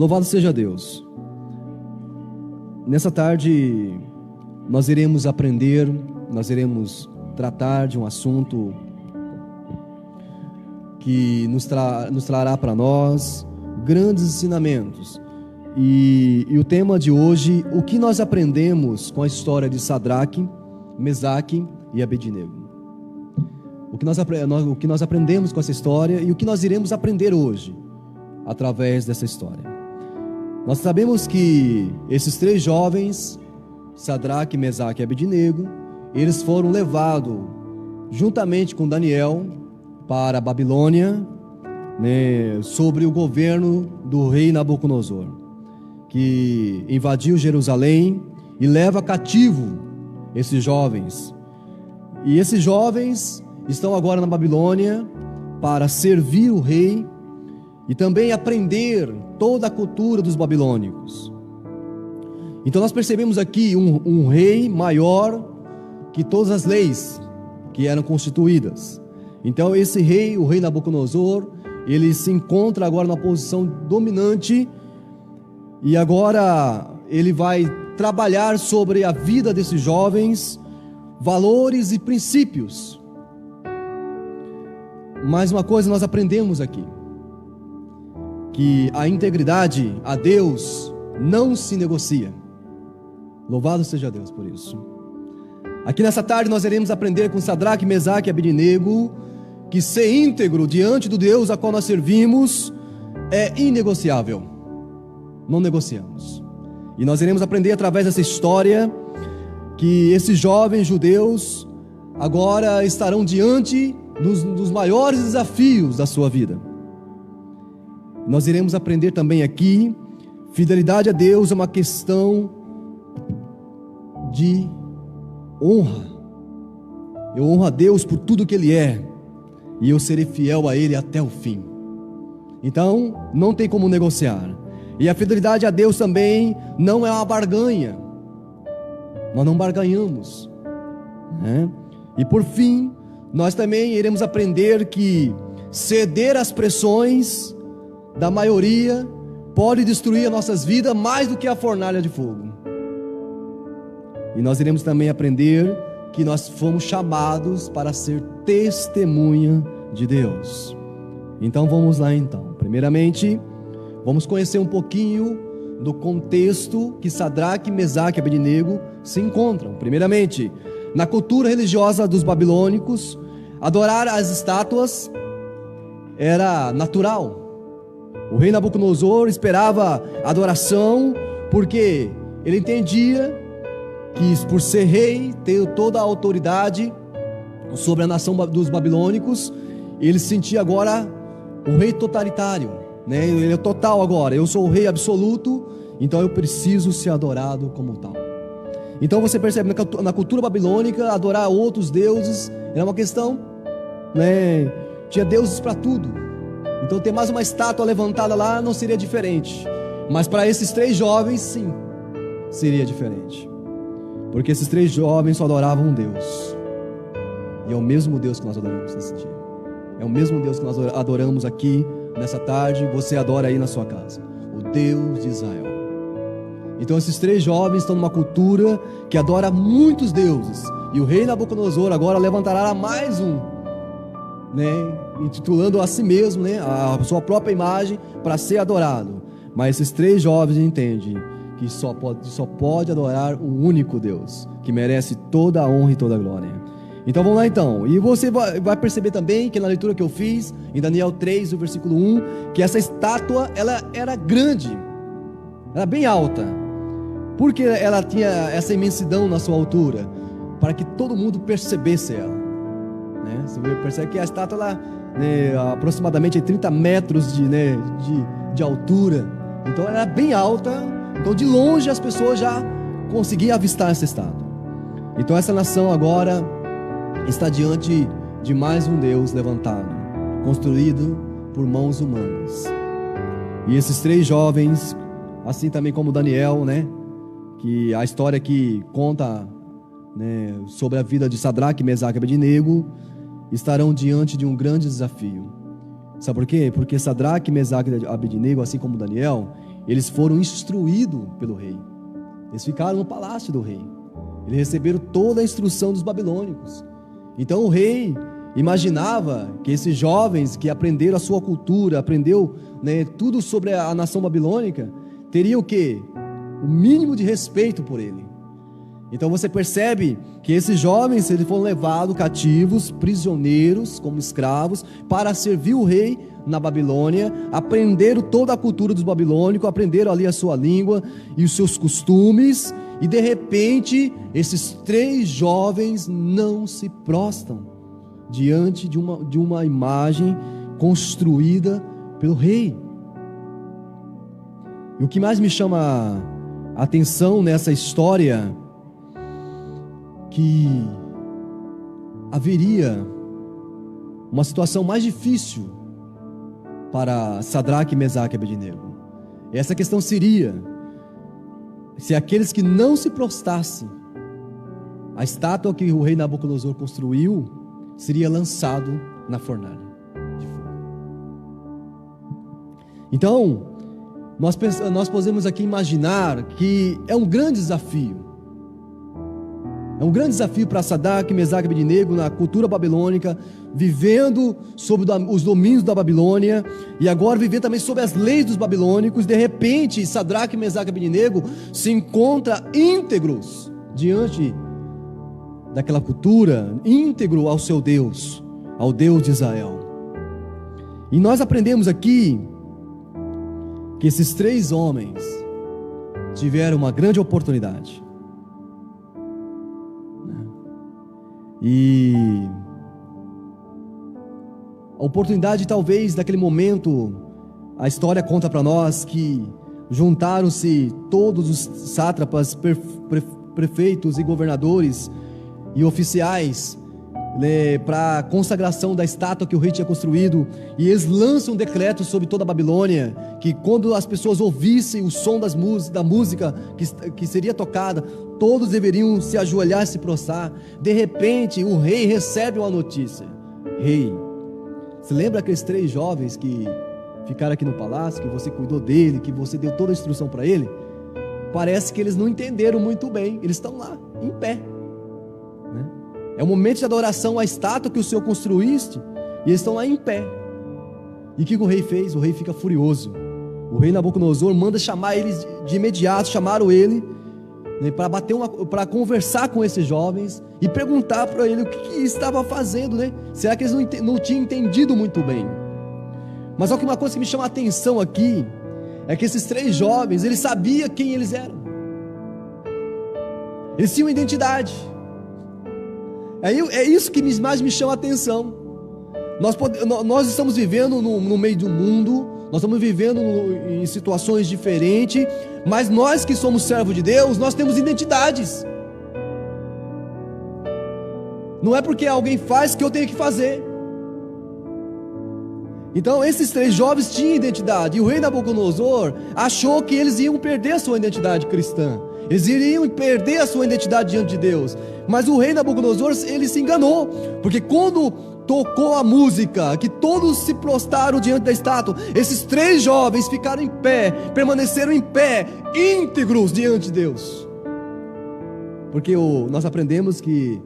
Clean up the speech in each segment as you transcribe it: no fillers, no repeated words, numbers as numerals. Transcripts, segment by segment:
Louvado seja Deus. Nessa tarde nós iremos aprender, nós iremos tratar de um assunto que nos trará para nós grandes ensinamentos. E o tema de hoje, o que nós aprendemos com a história de Sadraque, Mesaque e Abednego. O que nós aprendemos com essa história e o que nós iremos aprender hoje através dessa história. Nós sabemos que esses três jovens, Sadraque, Mesaque e Abednego, eles foram levados juntamente com Daniel para a Babilônia, sobre o governo do rei Nabucodonosor, que invadiu Jerusalém e leva cativo esses jovens. E esses jovens estão agora na Babilônia para servir o rei e também aprender toda a cultura dos babilônicos. Então nós percebemos aqui um rei maior que todas as leis que eram constituídas. Então esse rei, o rei Nabucodonosor, ele se encontra agora na posição dominante e agora ele vai trabalhar sobre a vida desses jovens, valores e princípios. Mais uma coisa nós aprendemos aqui, que a integridade a Deus não se negocia. Louvado seja Deus por isso. Aqui nessa tarde nós iremos aprender com Sadraque, Mesaque e Abednego que ser íntegro diante do Deus a qual nós servimos é inegociável. Não negociamos. E nós iremos aprender através dessa história que esses jovens judeus agora estarão diante dos maiores desafios da sua vida. Nós iremos aprender também aqui, fidelidade a Deus é uma questão de honra. Eu honro a Deus por tudo que Ele é, e eu serei fiel a Ele até o fim. Então, não tem como negociar. E a fidelidade a Deus também não é uma barganha. Nós não barganhamos, né? E por fim, nós também iremos aprender que ceder às pressões da maioria pode destruir as nossas vidas mais do que a fornalha de fogo. E nós iremos também aprender que nós fomos chamados para ser testemunha de Deus. Então vamos lá então. Primeiramente, vamos conhecer um pouquinho do contexto que Sadraque, Mesaque e Abednego se encontram. Primeiramente, na cultura religiosa dos babilônicos, adorar as estátuas era natural. O rei Nabucodonosor esperava adoração porque ele entendia que por ser rei, ter toda a autoridade sobre a nação dos babilônicos, ele se sentia agora o rei totalitário, né? Ele é total agora, eu sou o rei absoluto, então eu preciso ser adorado como tal. Então você percebe, na cultura babilônica, adorar outros deuses era uma questão, né? Tinha deuses para tudo. Então ter mais uma estátua levantada lá não seria diferente. Mas para esses três jovens, sim, seria diferente. Porque esses três jovens só adoravam um Deus. E é o mesmo Deus que nós adoramos nesse dia. É o mesmo Deus que nós adoramos aqui nessa tarde. Você adora aí na sua casa, o Deus de Israel. Então esses três jovens estão numa cultura que adora muitos deuses. E o rei Nabucodonosor agora levantará mais um, né, intitulando a si mesmo, né, a sua própria imagem para ser adorado. Mas esses três jovens entendem que só pode adorar um único Deus, que merece toda a honra e toda a glória. Então vamos lá então. E você vai perceber também que na leitura que eu fiz em Daniel 3, o versículo 1, que essa estátua ela era grande, era bem alta. Por que ela tinha essa imensidão na sua altura? Para que todo mundo percebesse ela, né? Você percebe que a estátua ela, né, aproximadamente 30 metros de altura. Então ela era bem alta. Então de longe as pessoas já conseguiam avistar essa estátua. Então essa nação agora está diante de mais um Deus levantado, construído por mãos humanas. E esses três jovens, assim também como Daniel, né, que a história que conta, né, sobre a vida de Sadraque, Mesaque e Abednego, estarão diante de um grande desafio. Sabe por quê? Porque Sadraque, Mesaque e Abednego, assim como Daniel, eles foram instruídos pelo rei. Eles ficaram no palácio do rei. Eles receberam toda a instrução dos babilônicos. Então o rei imaginava que esses jovens que aprenderam a sua cultura, aprendeu, né, tudo sobre a nação babilônica, teriam o quê? O mínimo de respeito por ele. Então você percebe que esses jovens, eles foram levados cativos, prisioneiros, como escravos, para servir o rei na Babilônia, aprenderam toda a cultura dos babilônicos, aprenderam ali a sua língua e os seus costumes, e de repente, esses 3 jovens não se prostram diante de uma imagem construída pelo rei. E o que mais me chama a atenção nessa história, que haveria uma situação mais difícil para Sadraque, Mesaque e Abednego. Essa questão seria: se aqueles que não se prostrassem à estátua que o rei Nabucodonosor construiu, seria lançado na fornalha de fogo. Então, nós podemos aqui imaginar que é um grande desafio. É um grande desafio para Sadraque, Mesaque e Abednego na cultura babilônica, vivendo sob os domínios da Babilônia, e agora vivendo também sob as leis dos babilônicos. De repente, Sadraque, Mesaque e Abednego se encontram íntegros diante daquela cultura, íntegro ao seu Deus, ao Deus de Israel. E nós aprendemos aqui que esses 3 homens tiveram uma grande oportunidade. E a oportunidade, talvez, naquele momento, a história conta para nós que juntaram-se todos os sátrapas, prefeitos e governadores e oficiais, né, para a consagração da estátua que o rei tinha construído, e eles lançam um decreto sobre toda a Babilônia, que quando as pessoas ouvissem o som da música que seria tocada, todos deveriam se ajoelhar e se prostrar. De repente, o rei recebe uma notícia: rei, você lembra aqueles 3 jovens que ficaram aqui no palácio, que você cuidou dele, que você deu toda a instrução para ele? Parece que eles não entenderam muito bem. Eles estão lá, em pé, né? É um momento de adoração à estátua que o Senhor construíste, e eles estão lá em pé. E o que o rei fez? O rei fica furioso. O rei Nabucodonosor manda chamar eles de imediato. Chamaram ele, né, para conversar com esses jovens e perguntar para ele o que estava fazendo, né? Será que eles não tinham entendido muito bem? Mas uma coisa que me chama a atenção aqui é que esses 3 jovens, eles sabiam quem eles eram. Eles tinham identidade. É isso que mais me chama a atenção. Nós estamos vivendo no meio do mundo, nós estamos vivendo em situações diferentes, mas nós que somos servos de Deus, nós temos identidades. Não é porque alguém faz que eu tenho que fazer. Então esses 3 jovens tinham identidade, e o rei Nabucodonosor achou que eles iam perder a sua identidade cristã, eles iriam perder a sua identidade diante de Deus. Mas o rei Nabucodonosor, ele se enganou, porque quando tocou a música, que todos se prostraram diante da estátua, esses 3 jovens ficaram em pé, permaneceram em pé, íntegros diante de Deus. Porque nós aprendemos que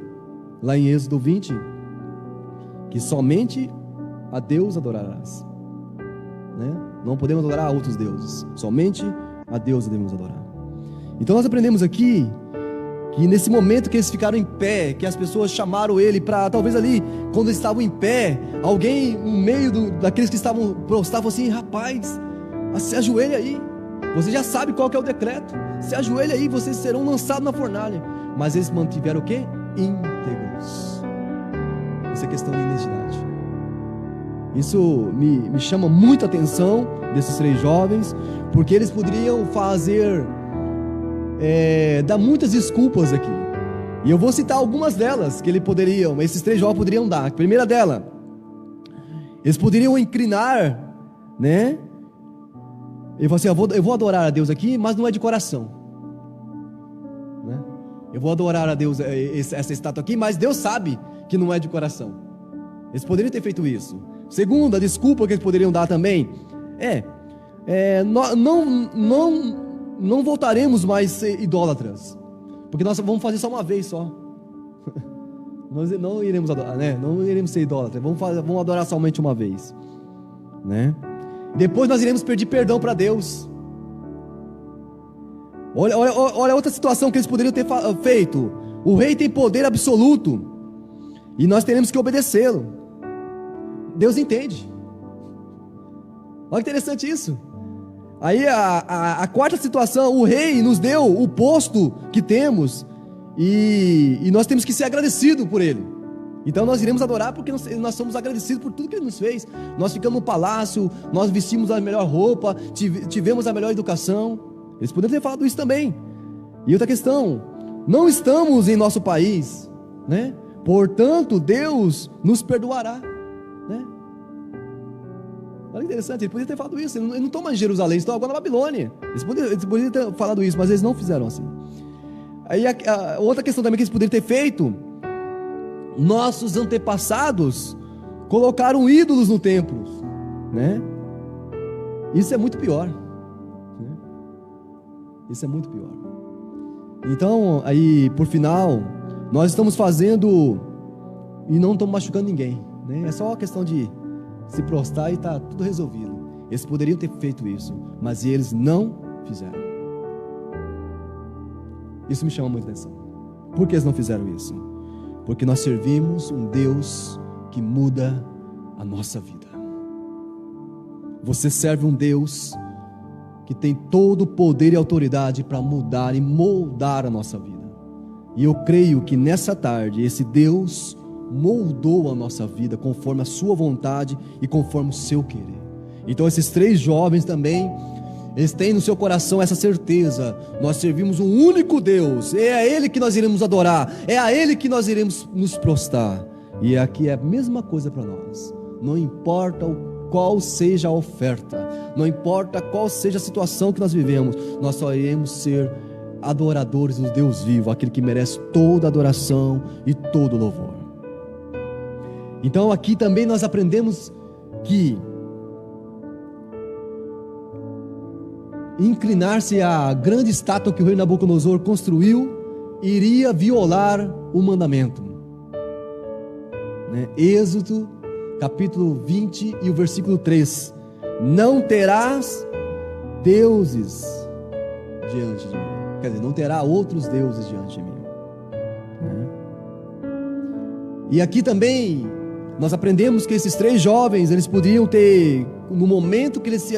lá em Êxodo 20, que somente a Deus adorarás, né? Não podemos adorar a outros deuses, somente a Deus devemos adorar. Então nós aprendemos aqui que nesse momento que eles ficaram em pé, que as pessoas chamaram ele para, talvez ali, quando eles estavam em pé, alguém no meio daqueles que estavam prostrados, falou assim: rapaz, se ajoelha aí, você já sabe qual que é o decreto, se ajoelha aí, vocês serão lançados na fornalha. Mas eles mantiveram o quê? Íntegros. Isso é questão de identidade. Isso me chama muita atenção desses 3 jovens, porque eles poderiam dar muitas desculpas aqui, e eu vou citar algumas delas que esses 3 jovens poderiam dar. A primeira dela, eles poderiam inclinar, né? Ele falou assim: eu vou adorar a Deus aqui, mas não é de coração, né? Eu vou adorar a Deus, essa estátua aqui, mas Deus sabe que não é de coração. Eles poderiam ter feito isso. Segunda desculpa que eles poderiam dar também não voltaremos mais a ser idólatras, porque nós vamos fazer só uma vez só. Nós não iremos adorar, né? Não iremos ser idólatras, vamos adorar somente uma vez, né? Depois nós iremos pedir perdão para Deus. Olha outra situação que eles poderiam ter feito. O rei tem poder absoluto e nós teremos que obedecê-lo. Deus entende. Olha que interessante isso. Aí a quarta situação, o rei nos deu o posto que temos e nós temos que ser agradecidos por ele. Então nós iremos adorar porque nós somos agradecidos por tudo que ele nos fez. Nós ficamos no palácio, nós vestimos a melhor roupa, tivemos a melhor educação. Eles poderiam ter falado isso também. E outra questão, não estamos em nosso país, né? Portanto, Deus nos perdoará, né? Olha que interessante, ele podia ter falado isso. Eles não estão mais em Jerusalém, eles estão agora na Babilônia. Eles poderiam ter falado isso, mas eles não fizeram assim. Aí a outra questão também que eles poderiam ter feito: nossos antepassados colocaram ídolos no templo, né? Isso é muito pior, né? Isso é muito pior. Então, aí, por final, nós estamos fazendo e não estamos machucando ninguém, né? É só uma questão de se prostrar e está tudo resolvido. Eles poderiam ter feito isso, mas eles não fizeram. Isso me chama muita atenção. Por que eles não fizeram isso? Porque nós servimos um Deus que muda a nossa vida. Você serve um Deus que tem todo o poder e autoridade para mudar e moldar a nossa vida. E eu creio que nessa tarde esse Deus moldou a nossa vida conforme a sua vontade e conforme o seu querer. Então esses 3 jovens também, eles têm no seu coração essa certeza: nós servimos um único Deus, é a Ele que nós iremos adorar, é a Ele que nós iremos nos prostrar. E aqui é a mesma coisa para nós. Não importa qual seja a oferta, não importa qual seja a situação que nós vivemos, nós só iremos ser adoradores do Deus vivo, aquele que merece toda adoração e todo louvor. Então aqui também nós aprendemos que inclinar-se à grande estátua que o rei Nabucodonosor construiu iria violar o mandamento, né? Êxodo capítulo 20 e o versículo 3: não terás deuses diante de mim. Quer dizer, não terá outros deuses diante de mim, né? E aqui também nós aprendemos que esses 3 jovens, eles podiam ter, no momento que eles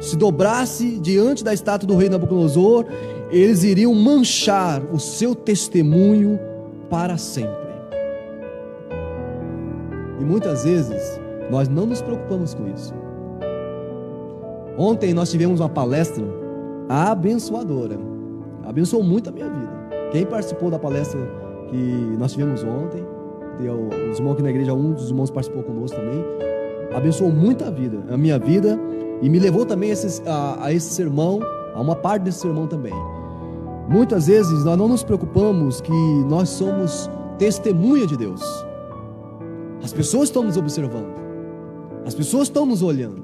se dobrasse diante da estátua do rei Nabucodonosor, eles iriam manchar o seu testemunho para sempre. E muitas vezes nós não nos preocupamos com isso. Ontem nós tivemos uma palestra abençoadora, abençoou muito a minha vida. Quem participou da palestra que nós tivemos ontem, os irmãos aqui na igreja, um dos irmãos participou conosco também, abençoou muito a minha vida, e me levou também a esse sermão, a uma parte desse sermão também. Muitas vezes nós não nos preocupamos que nós somos testemunha de Deus. As pessoas estão nos observando, as pessoas estão nos olhando,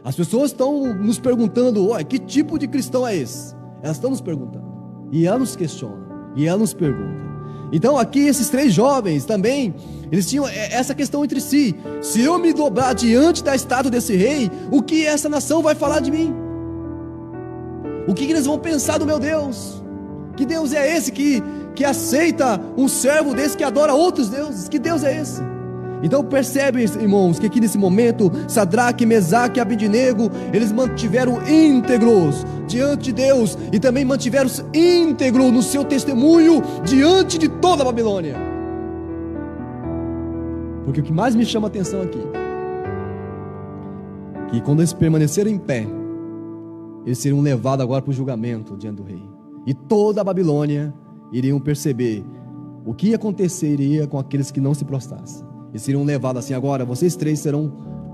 as pessoas estão nos perguntando: que tipo de cristão é esse? Elas estão nos perguntando, e ela nos questiona, e ela nos pergunta. Então aqui esses 3 jovens também, eles tinham essa questão entre si: se eu me dobrar diante da estátua desse rei, o que essa nação vai falar de mim? O que eles vão pensar do meu Deus? Que Deus é esse que aceita um servo desse que adora outros deuses? Que Deus é esse? Então percebe, irmãos, que aqui nesse momento Sadraque, Mesaque e Abednego, eles mantiveram íntegros diante de Deus, e também mantiveram-se íntegros no seu testemunho diante de toda a Babilônia. Porque o que mais me chama a atenção aqui, que quando eles permaneceram em pé, eles seriam levados agora para o julgamento diante do rei, e toda a Babilônia iriam perceber o que aconteceria com aqueles que não se prostrassem. Eles seriam levados assim: agora vocês 3 serão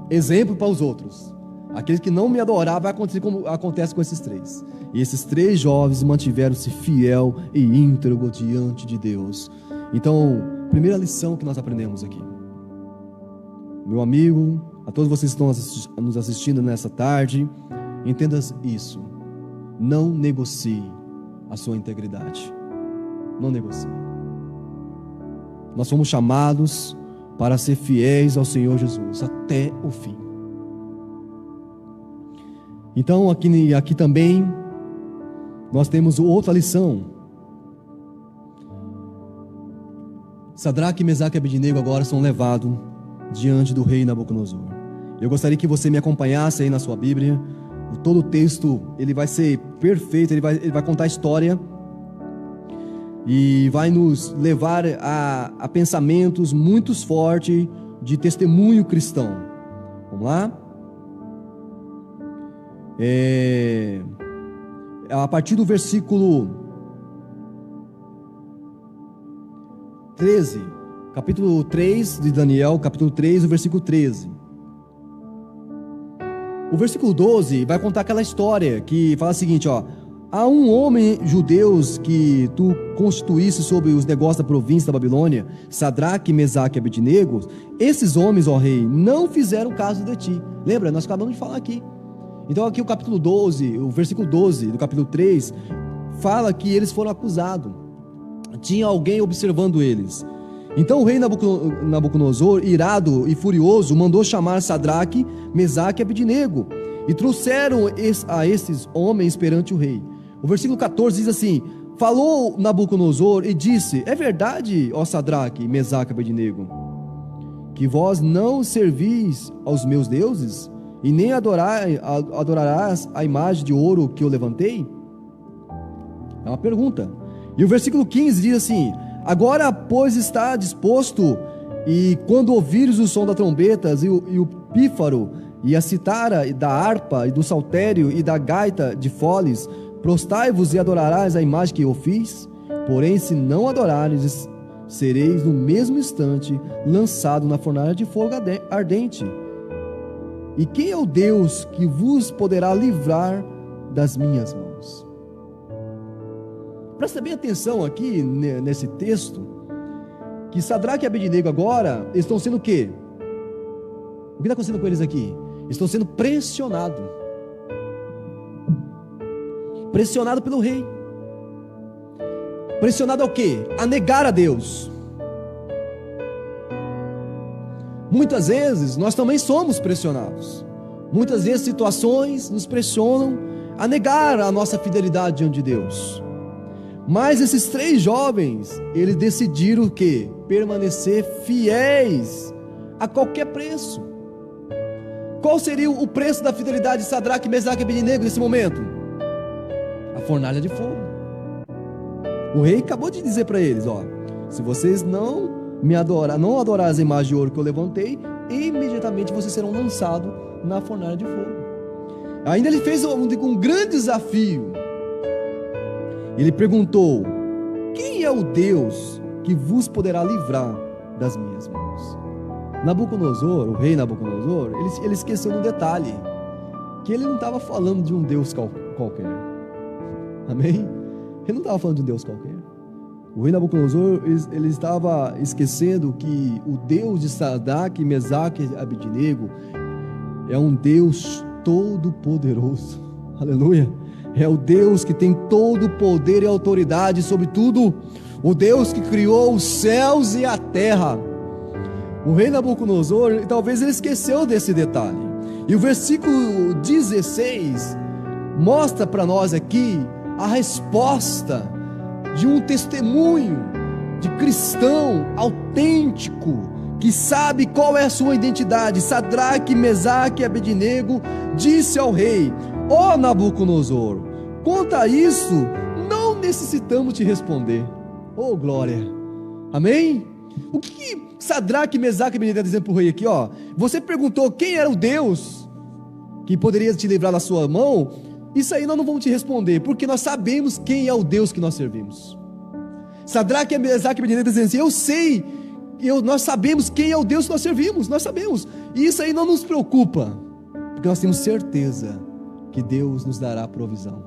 exemplo para os outros. Aqueles que não me adorar, vai acontecer como acontece com esses 3. E esses 3 jovens mantiveram-se fiel e íntegro diante de Deus. Então, primeira lição que nós aprendemos aqui: meu amigo, a todos vocês que estão nos assistindo nessa tarde, entenda isso: não negocie a sua integridade. Não negocie. Nós fomos chamados para ser fiéis ao Senhor Jesus até o fim. Então aqui também nós temos outra lição. Sadraque, Mesaque e Abednego agora são levados diante do rei Nabucodonosor. Eu gostaria que você me acompanhasse aí na sua Bíblia. Todo o texto ele vai ser perfeito, ele vai contar a história e vai nos levar a pensamentos muito fortes de testemunho cristão. Vamos lá? A partir do versículo 13, capítulo 3 de Daniel, capítulo 3, o versículo 13. O versículo 12 vai contar aquela história que fala o seguinte, ó: há um homem judeus que tu constituísse sobre os negócios da província da Babilônia, Sadraque, Mesaque e Abednego. Esses homens, ó rei, não fizeram caso de ti. Lembra? Nós acabamos de falar aqui. Então aqui o capítulo 12, o versículo 12 do capítulo 3, fala que eles foram acusados. Tinha alguém observando eles. Então o rei Nabucodonosor, irado e furioso, mandou chamar Sadraque, Mesaque e Abednego, e trouxeram a esses homens perante o rei. O versículo 14 diz assim: falou Nabucodonosor e disse: é verdade, ó Sadraque, Mesaque e Abednego, que vós não servis aos meus deuses, e nem adorarás a imagem de ouro que eu levantei? É uma pergunta. E o versículo 15 diz assim: agora, pois, está disposto, e quando ouvires o som das trombetas, e o pífaro, e a citara, da harpa, e do saltério, e da gaita de foles, prostai-vos e adorarás a imagem que eu fiz. Porém, se não adorares, sereis no mesmo instante lançado na fornalha de fogo ardente. E quem é o Deus que vos poderá livrar das minhas mãos? Presta bem atenção aqui nesse texto, que Sadraque e Abednego agora estão sendo o quê? O que está acontecendo com eles aqui? Estão sendo pressionados. Pressionado pelo rei. Pressionado ao quê? A negar a Deus. Muitas vezes nós também somos pressionados. Muitas vezes situações nos pressionam a negar a nossa fidelidade diante de Deus. Mas esses três jovens, eles decidiram o quê? Permanecer fiéis a qualquer preço. Qual seria o preço da fidelidade de Sadraque, Mesaque e Abednego nesse momento? A fornalha de fogo. O rei acabou de dizer para eles, ó: se vocês não adorar as imagens de ouro que eu levantei, imediatamente vocês serão lançados na fornalha de fogo. Ainda ele fez um grande desafio. Ele perguntou: quem é o Deus que vos poderá livrar das minhas mãos? Nabucodonosor, o rei Nabucodonosor, ele esqueceu de um detalhe, que ele não estava falando de um Deus qualquer. Amém? Ele não estava falando de um Deus qualquer. O rei Nabucodonosor, ele estava esquecendo que o Deus de Sadraque, Mesaque e Abednego é um Deus todo-poderoso. Aleluia! É o Deus que tem todo o poder e autoridade sobre tudo. O Deus que criou os céus e a terra. O rei Nabucodonosor, talvez ele esqueceu desse detalhe. E o versículo 16 mostra para nós aqui a resposta de um testemunho de cristão autêntico, que sabe qual é a sua identidade. Sadraque, Mesaque e Abednego disse ao rei: ó Nabucodonosor, quanto a isso, não necessitamos te responder. Oh glória, amém? O que Sadraque, Mesaque e Abednego está dizendo para o rei aqui, ó? Você perguntou quem era o Deus que poderia te livrar da sua mão? Isso aí nós não vamos te responder, porque nós sabemos quem é o Deus que nós servimos. Sadraque, Mesaque e Abednego dizendo assim: eu sei, nós sabemos quem é o Deus que nós servimos, nós sabemos, e isso aí não nos preocupa, porque nós temos certeza que Deus nos dará provisão.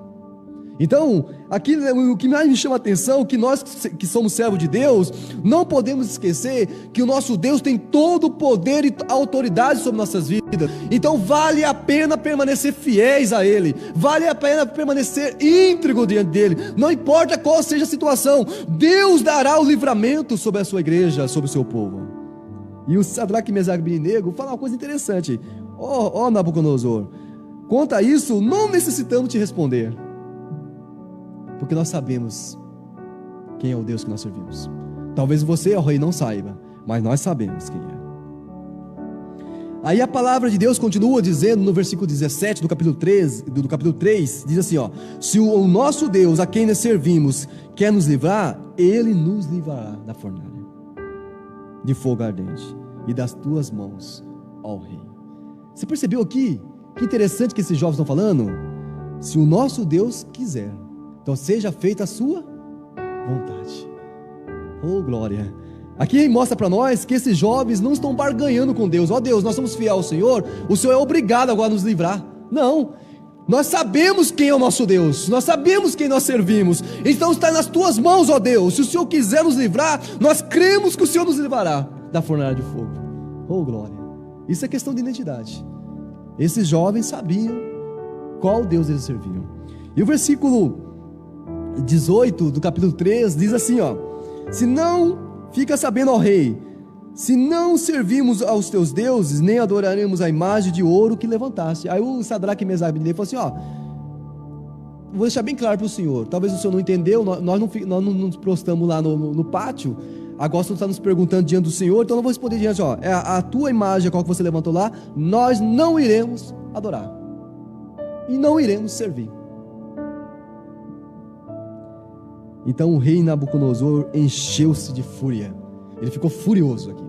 Então, aqui o que mais me chama a atenção é que nós que somos servos de Deus, não podemos esquecer que o nosso Deus tem todo o poder e autoridade sobre nossas vidas. Então vale a pena permanecer fiéis a Ele, vale a pena permanecer íntegro diante dEle, não importa qual seja a situação, Deus dará o livramento sobre a sua igreja, sobre o seu povo. E o Sadraque, Mesaque e Abednego fala uma coisa interessante. Ó Nabucodonosor, quanto a isso, não necessitamos te responder, porque nós sabemos quem é o Deus que nós servimos. Talvez você, ó rei, não saiba, mas nós sabemos quem é. Aí a palavra de Deus continua dizendo no versículo 17 do capítulo 3, diz assim, ó: se o nosso Deus, a quem nós servimos, quer nos livrar, Ele nos livrará da fornalha de fogo ardente e das tuas mãos, ó rei. Você percebeu aqui? Que interessante que esses jovens estão falando. Se o nosso Deus quiser, então seja feita a sua vontade. Oh, glória! Aqui mostra para nós que esses jovens não estão barganhando com Deus. Ó Deus, nós somos fiéis ao Senhor, o Senhor é obrigado agora a nos livrar. Não, nós sabemos quem é o nosso Deus, nós sabemos quem nós servimos, então está nas tuas mãos, ó Deus. Se o Senhor quiser nos livrar, nós cremos que o Senhor nos livrará da fornalha de fogo. Oh, glória! Isso é questão de identidade. Esses jovens sabiam qual Deus eles serviam. E o versículo 18 do capítulo 3 diz assim, ó: se não, fica sabendo, ó rei, se não servimos aos teus deuses, nem adoraremos a imagem de ouro que levantaste. Aí o Sadraque, Mesaque e Abednego falou assim, ó, vou deixar bem claro para o senhor, talvez o senhor não entendeu, nós não nos prostamos lá no pátio, agora o senhor está nos perguntando diante do Senhor, então eu vou responder diante, ó, é a tua imagem, qual que você levantou lá, nós não iremos adorar, e não iremos servir. Então o rei Nabucodonosor encheu-se de fúria, ele ficou furioso aqui,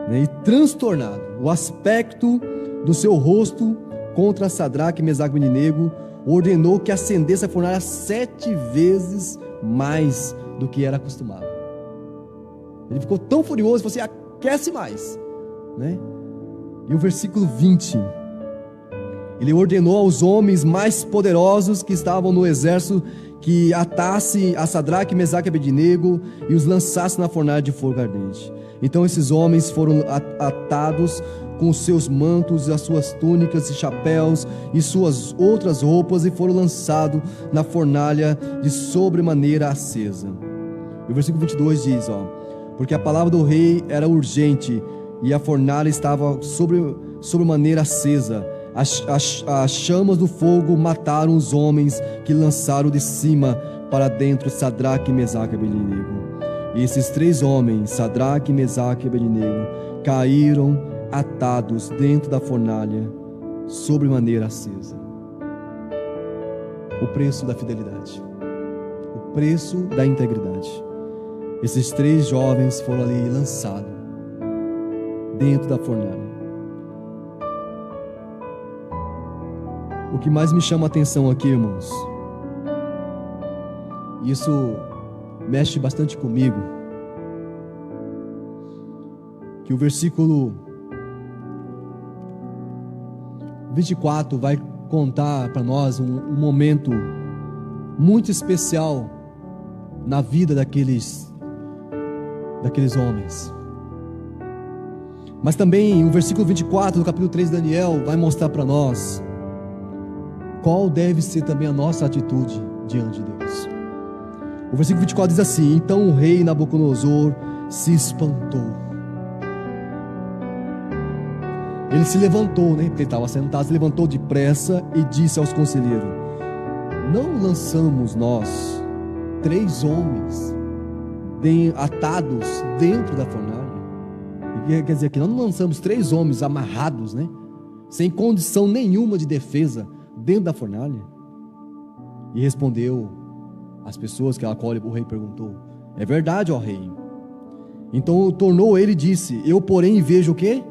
né, e transtornado, o aspecto do seu rosto contra Sadraque, Mesaque e Abednego, ordenou que acendesse a fornalha 7 vezes mais do que era acostumado. Ele ficou tão furioso, falou assim, aquece mais, né? E o versículo 20, ele ordenou aos homens mais poderosos que estavam no exército que atasse a Sadraque, Mesaque e Abednego e os lançasse na fornalha de fogo ardente. Então esses homens foram atados com os seus mantos, as suas túnicas e chapéus e suas outras roupas e foram lançados na fornalha de sobremaneira acesa. E o versículo 22 diz, ó: porque a palavra do rei era urgente e a fornalha estava sobremaneira acesa. As chamas do fogo mataram os homens que lançaram de cima para dentro Sadraque, Mesaque e Abednego. E esses 3 homens, Sadraque, Mesaque e Abednego, caíram atados dentro da fornalha, sobremaneira acesa. O preço da fidelidade, o preço da integridade. Esses 3 jovens foram ali lançados dentro da fornalha. O que mais me chama a atenção aqui, irmãos, isso mexe bastante comigo, que o versículo 24 vai contar para nós um momento muito especial na vida daqueles homens. Mas também o versículo 24 do capítulo 3 de Daniel vai mostrar para nós qual deve ser também a nossa atitude diante de Deus. O versículo 24 diz assim: então o rei Nabucodonosor se espantou. Ele se levantou, né? Porque ele estava sentado, se levantou depressa e disse aos conselheiros: não lançamos nós 3 homens atados dentro da fornalha? Quer dizer que nós não lançamos 3 homens amarrados, né? Sem condição nenhuma de defesa dentro da fornalha? E respondeu as pessoas que o rei perguntou: é verdade, ó rei. Então tornou ele e disse: eu porém vejo o quê?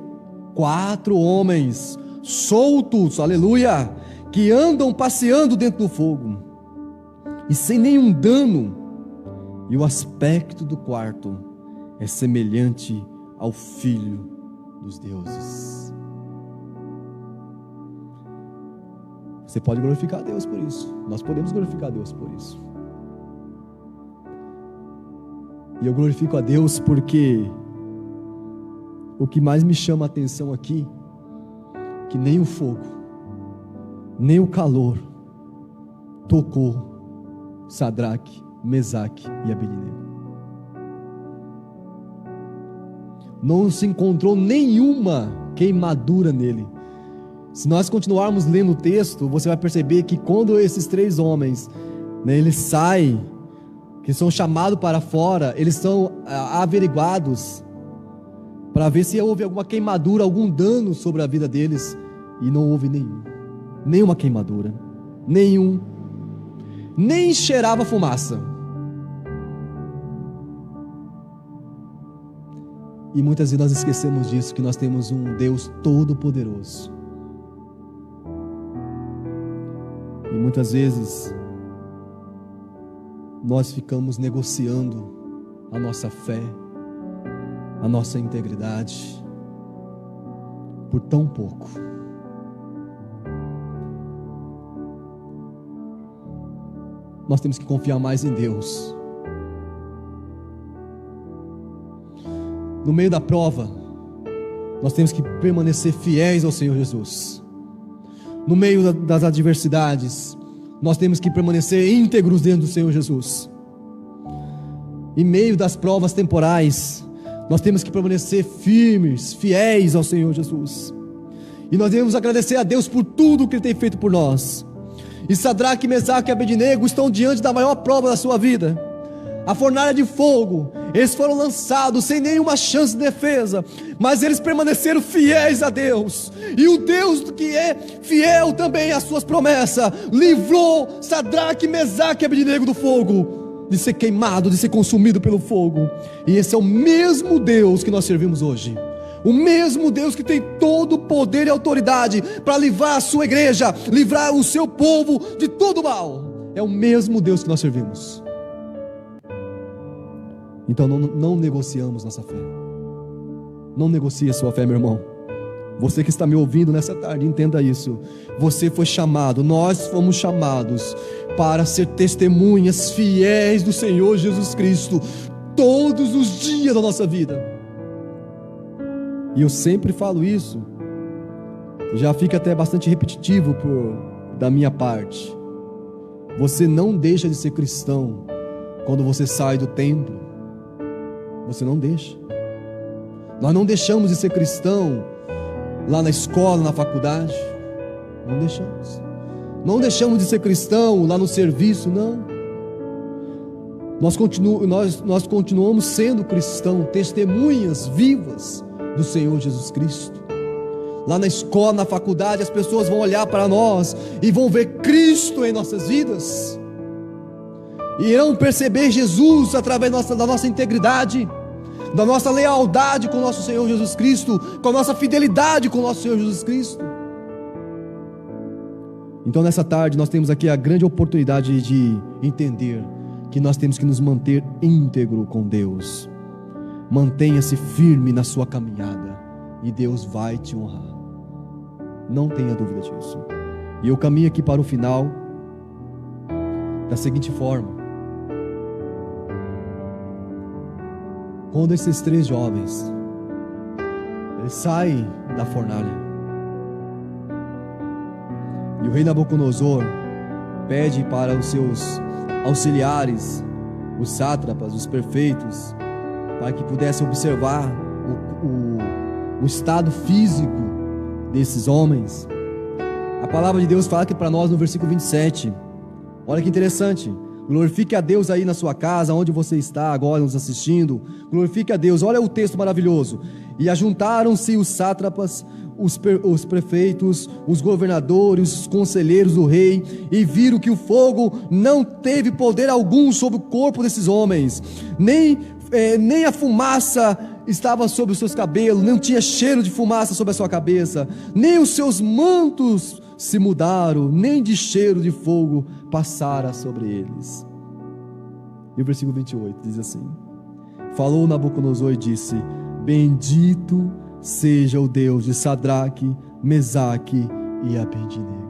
4 homens soltos, aleluia, que andam passeando dentro do fogo e sem nenhum dano, e o aspecto do quarto é semelhante ao Filho dos deuses. Você pode glorificar a Deus por isso. Nós podemos glorificar a Deus por isso. E eu glorifico a Deus porque o que mais me chama a atenção aqui, que nem o fogo, nem o calor tocou Sadraque, Mesaque e Abednego. Não se encontrou nenhuma queimadura nele. Se nós continuarmos lendo o texto, você vai perceber que quando esses 3 homens, eles saem, que são chamados para fora, eles são averiguados para ver se houve alguma queimadura, algum dano sobre a vida deles, e não houve nenhuma queimadura, nem cheirava fumaça. E muitas vezes nós esquecemos disso, que nós temos um Deus todo-poderoso. E muitas vezes nós ficamos negociando a nossa fé, a nossa integridade, por tão pouco. Nós temos que confiar mais em Deus. No meio da prova, nós temos que permanecer fiéis ao Senhor Jesus. No meio das adversidades, nós temos que permanecer íntegros dentro do Senhor Jesus. Em meio das provas temporais, nós temos que permanecer firmes, fiéis ao Senhor Jesus. E nós devemos agradecer a Deus por tudo que Ele tem feito por nós. E Sadraque, Mesaque e Abednego estão diante da maior prova da sua vida, a fornalha de fogo. Eles foram lançados sem nenhuma chance de defesa, mas eles permaneceram fiéis a Deus. E o Deus que é fiel também às suas promessas livrou Sadraque, Mesaque e Abednego do fogo, de ser queimado, de ser consumido pelo fogo. E esse é o mesmo Deus que nós servimos hoje. O mesmo Deus que tem todo o poder e autoridade para livrar a sua igreja, livrar o seu povo de todo mal. É o mesmo Deus que nós servimos. Então não negociamos nossa fé. Não negocie a sua fé, meu irmão. Você que está me ouvindo nessa tarde, entenda isso. Você foi chamado, nós fomos chamados para ser testemunhas fiéis do Senhor Jesus Cristo todos os dias da nossa vida. E eu sempre falo isso, já fica até bastante repetitivo da minha parte. Você não deixa de ser cristão quando você sai do templo. Você não deixa. Nós não deixamos de ser cristão lá na escola, na faculdade. Não deixamos. Não deixamos de ser cristão lá no serviço, não. Nós continuamos sendo cristãos, testemunhas vivas do Senhor Jesus Cristo. Lá na escola, na faculdade, as pessoas vão olhar para nós e vão ver Cristo em nossas vidas. E irão perceber Jesus através da nossa integridade, da nossa lealdade com o nosso Senhor Jesus Cristo, com a nossa fidelidade com o nosso Senhor Jesus Cristo. Então nessa tarde nós temos aqui a grande oportunidade de entender que nós temos que nos manter íntegro com Deus. Mantenha-se firme na sua caminhada e Deus vai te honrar. Não tenha dúvida disso. E eu caminho aqui para o final da seguinte forma: quando esses 3 jovens eles saem da fornalha e o rei Nabucodonosor pede para os seus auxiliares, os sátrapas, os prefeitos, para que pudessem observar o estado físico desses homens, a palavra de Deus fala aqui para nós no versículo 27, olha que interessante: glorifique a Deus aí na sua casa, onde você está agora nos assistindo, glorifique a Deus. Olha o texto maravilhoso: e ajuntaram-se os sátrapas, os prefeitos, os governadores, os conselheiros do rei, e viram que o fogo não teve poder algum sobre o corpo desses homens, nem a fumaça estava sobre os seus cabelos, não tinha cheiro de fumaça sobre a sua cabeça, nem os seus mantos se mudaram, nem de cheiro de fogo passara sobre eles. E o versículo 28 diz assim: falou Nabucodonosor e disse: bendito seja o Deus de Sadraque, Mesaque e Abednego.